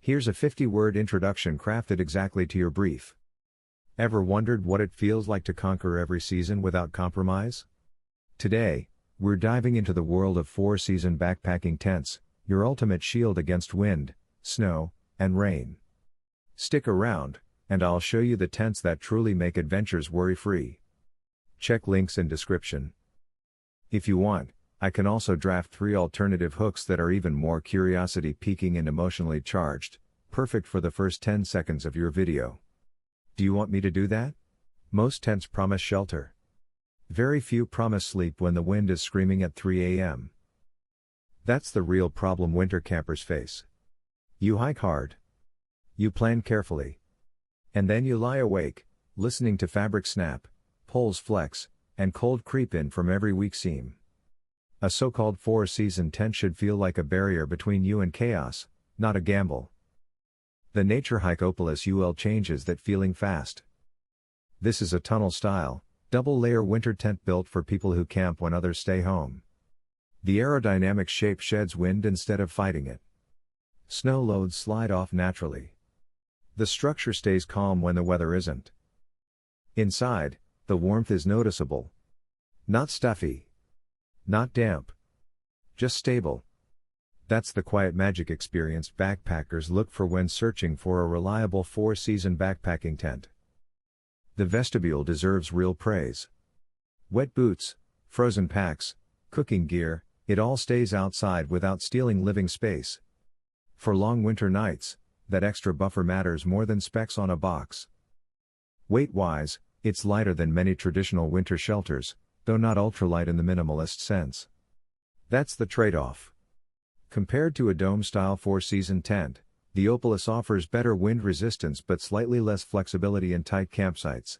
Here's a 50-word introduction crafted exactly to your brief. Ever wondered what it feels like to conquer every season without compromise? Today, we're diving into the world of four-season backpacking tents, your ultimate shield against wind, snow, and rain. Stick around, and I'll show you the tents that truly make adventures worry-free. Check links in description. If you want, I can also draft 3 alternative hooks that are even more curiosity-piquing and emotionally charged, perfect for the first 10 seconds of your video. Do you want me to do that? Most tents promise shelter. Very few promise sleep when the wind is screaming at 3 a.m. That's the real problem winter campers face. You hike hard. You plan carefully. And then you lie awake, listening to fabric snap, poles flex, and cold creep in from every weak seam. A so-called four-season tent should feel like a barrier between you and chaos, not a gamble. The Nature Hike Opolis UL changes that feeling fast. This is a tunnel-style, double-layer winter tent built for people who camp when others stay home. The aerodynamic shape sheds wind instead of fighting it. Snow loads slide off naturally. The structure stays calm when the weather isn't. Inside, the warmth is noticeable. Not stuffy. Not damp. Just stable. That's the quiet magic experience backpackers look for when searching for a reliable four-season backpacking tent. The vestibule deserves real praise. Wet boots, frozen packs, cooking gear, it all stays outside without stealing living space. For long winter nights, that extra buffer matters more than specs on a box. Weight-wise, it's lighter than many traditional winter shelters, though not ultralight in the minimalist sense. That's the trade-off. Compared to a dome-style four-season tent, the Opolis offers better wind resistance but slightly less flexibility in tight campsites.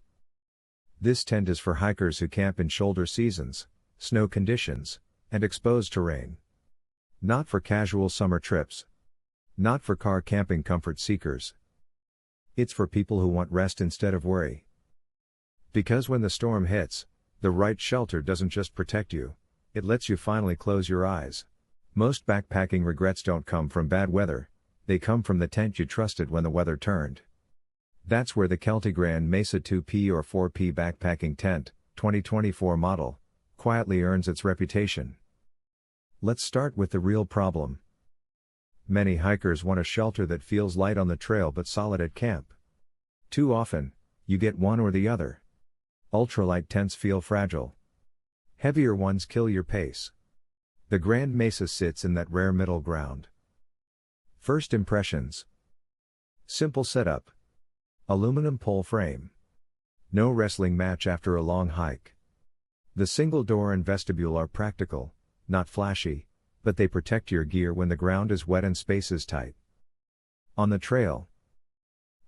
This tent is for hikers who camp in shoulder seasons, snow conditions, and exposed terrain. Not for casual summer trips. Not for car camping comfort seekers. It's for people who want rest instead of worry. Because when the storm hits, the right shelter doesn't just protect you, it lets you finally close your eyes. Most backpacking regrets don't come from bad weather, they come from the tent you trusted when the weather turned. That's where the Celtigrand Mesa 2P or 4P backpacking tent, 2024 model, quietly earns its reputation. Let's start with the real problem. Many hikers want a shelter that feels light on the trail but solid at camp. Too often, you get one or the other. Ultralight tents feel fragile. Heavier ones kill your pace. The Grand Mesa sits in that rare middle ground. First impressions. Simple setup. Aluminum pole frame. No wrestling match after a long hike. The single door and vestibule are practical, not flashy, but they protect your gear when the ground is wet and space is tight. On the trail.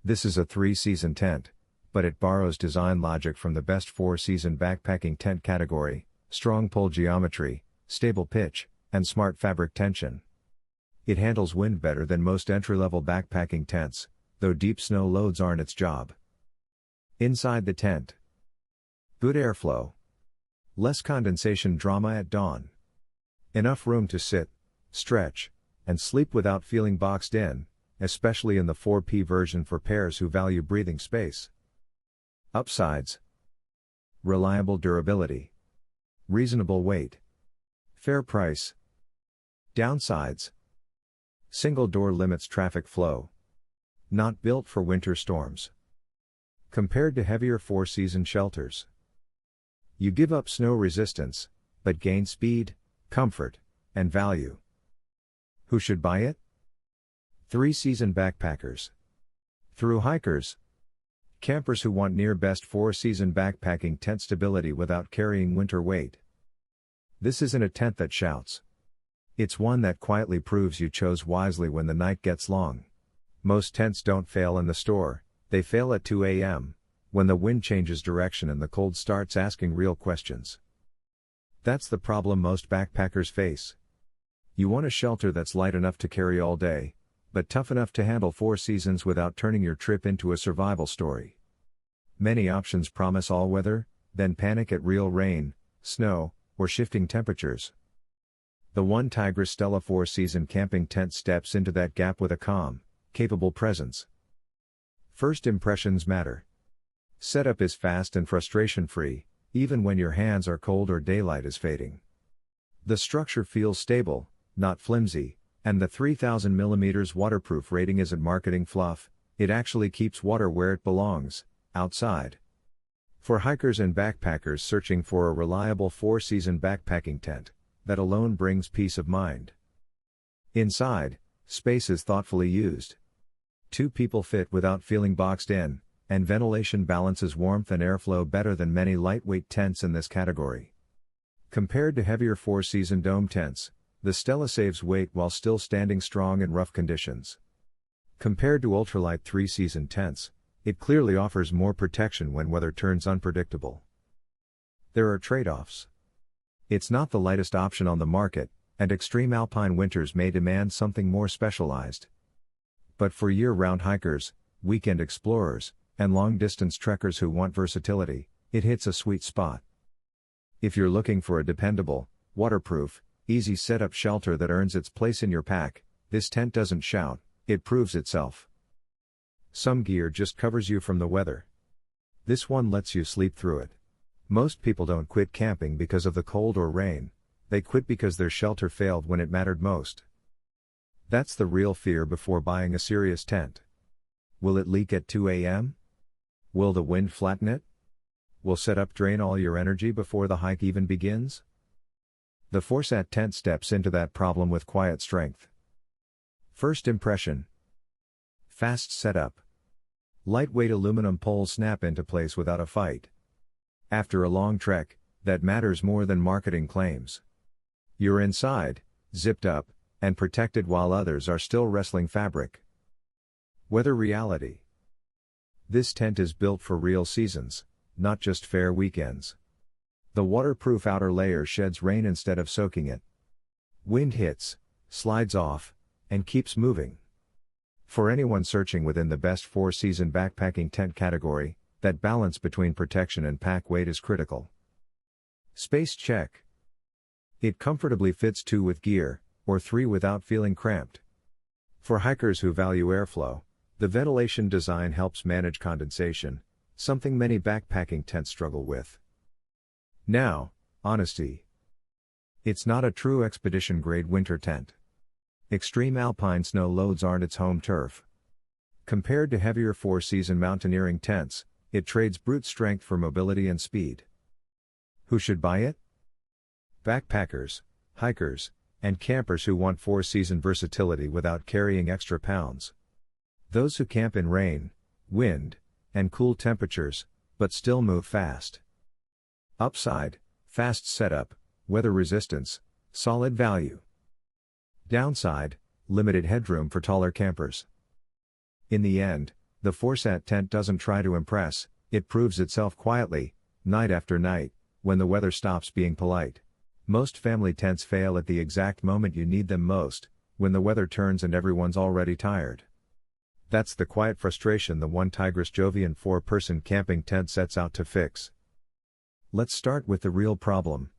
This is a three-season tent, but it borrows design logic from the best four-season backpacking tent category: strong pole geometry, stable pitch, and smart fabric tension. It handles wind better than most entry-level backpacking tents, though deep snow loads aren't its job. Inside the tent. Good airflow. Less condensation drama at dawn. Enough room to sit, stretch, and sleep without feeling boxed in, especially in the 4P version for pairs who value breathing space. Upsides. Reliable durability. Reasonable weight. Fair price. Downsides. Single door limits traffic flow. Not built for winter storms. Compared to heavier four-season shelters. You give up snow resistance, but gain speed, comfort, and value. Who should buy it? Three-season backpackers. Through hikers. Campers who want near-best four-season backpacking tent stability without carrying winter weight. This isn't a tent that shouts. It's one that quietly proves you chose wisely when the night gets long. Most tents don't fail in the store, they fail at 2 a.m., when the wind changes direction and the cold starts asking real questions. That's the problem most backpackers face. You want a shelter that's light enough to carry all day, but tough enough to handle four seasons without turning your trip into a survival story. Many options promise all weather, then panic at real rain, snow, or shifting temperatures. The one Tigris Stella four-season camping tent steps into that gap with a calm, capable presence. First impressions matter. Setup is fast and frustration-free, even when your hands are cold or daylight is fading. The structure feels stable, not flimsy, and the 3000mm waterproof rating isn't marketing fluff, it actually keeps water where it belongs, outside. For hikers and backpackers searching for a reliable 4-season backpacking tent, that alone brings peace of mind. Inside, space is thoughtfully used. 2 people fit without feeling boxed in, and ventilation balances warmth and airflow better than many lightweight tents in this category. Compared to heavier 4-season dome tents, the Stella saves weight while still standing strong in rough conditions. Compared to ultralight 3-season tents, it clearly offers more protection when weather turns unpredictable. There are trade-offs. It's not the lightest option on the market, and extreme alpine winters may demand something more specialized. But for year-round hikers, weekend explorers, and long-distance trekkers who want versatility, it hits a sweet spot. If you're looking for a dependable, waterproof, easy setup shelter that earns its place in your pack, this tent doesn't shout, it proves itself. Some gear just covers you from the weather. This one lets you sleep through it. Most people don't quit camping because of the cold or rain, they quit because their shelter failed when it mattered most. That's the real fear before buying a serious tent. Will it leak at 2 a.m.? Will the wind flatten it? Will setup drain all your energy before the hike even begins? The Forsat tent steps into that problem with quiet strength. First impression. Fast setup. Lightweight aluminum poles snap into place without a fight. After a long trek, that matters more than marketing claims. You're inside, zipped up, and protected while others are still wrestling fabric. Weather reality. This tent is built for real seasons, not just fair weekends. The waterproof outer layer sheds rain instead of soaking it. Wind hits, slides off, and keeps moving. For anyone searching within the best 4-season backpacking tent category, that balance between protection and pack weight is critical. Space check. It comfortably fits 2 with gear, or 3 without feeling cramped. For hikers who value airflow, the ventilation design helps manage condensation, something many backpacking tents struggle with. Now, honesty. It's not a true expedition-grade winter tent. Extreme alpine snow loads aren't its home turf. Compared to heavier 4-season mountaineering tents, it trades brute strength for mobility and speed. Who should buy it? Backpackers, hikers, and campers who want 4-season versatility without carrying extra pounds. Those who camp in rain, wind, and cool temperatures, but still move fast. Upside, fast setup, weather resistance, solid value. Downside, limited headroom for taller campers. In the end, the Forsat tent doesn't try to impress, it proves itself quietly, night after night, when the weather stops being polite. Most family tents fail at the exact moment you need them most, when the weather turns and everyone's already tired. That's the quiet frustration the One Tigris Jovian 4-person camping tent sets out to fix. Let's start with the real problem.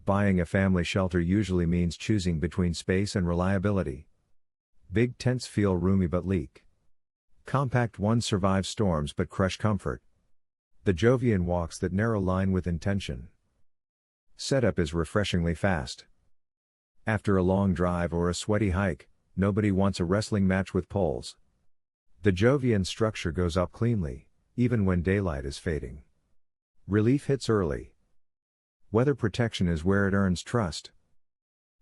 Buying a family shelter usually means choosing between space and reliability. Big tents feel roomy but leak. Compact ones survive storms but crush comfort. The Jovian walks that narrow line with intention. Setup is refreshingly fast. After a long drive or a sweaty hike, nobody wants a wrestling match with poles. The Jovian structure goes up cleanly, even when daylight is fading. Relief hits early. Weather protection is where it earns trust.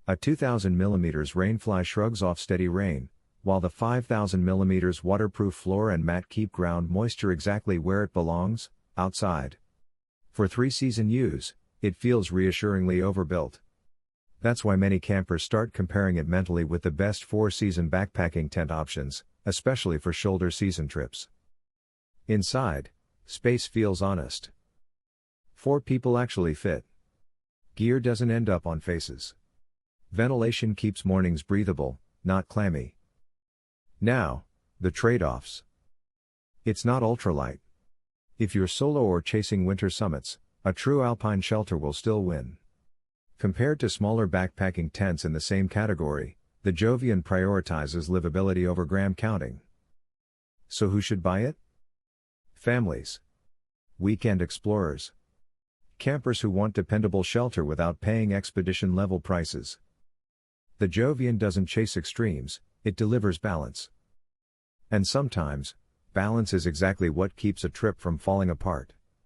A 2000mm rainfly shrugs off steady rain, while the 5000mm waterproof floor and mat keep ground moisture exactly where it belongs, outside. For 3-season use, it feels reassuringly overbuilt. That's why many campers start comparing it mentally with the best 4-season backpacking tent options, especially for shoulder season trips. Inside, space feels honest. 4 people actually fit. Gear doesn't end up on faces. Ventilation keeps mornings breathable, not clammy. Now, the trade-offs. It's not ultralight. If you're solo or chasing winter summits, a true alpine shelter will still win. Compared to smaller backpacking tents in the same category, The Jovian prioritizes livability over gram counting. So who should buy it? Families. Weekend explorers. Campers who want dependable shelter without paying expedition-level prices. The Jovian doesn't chase extremes, it delivers balance. And sometimes, balance is exactly what keeps a trip from falling apart.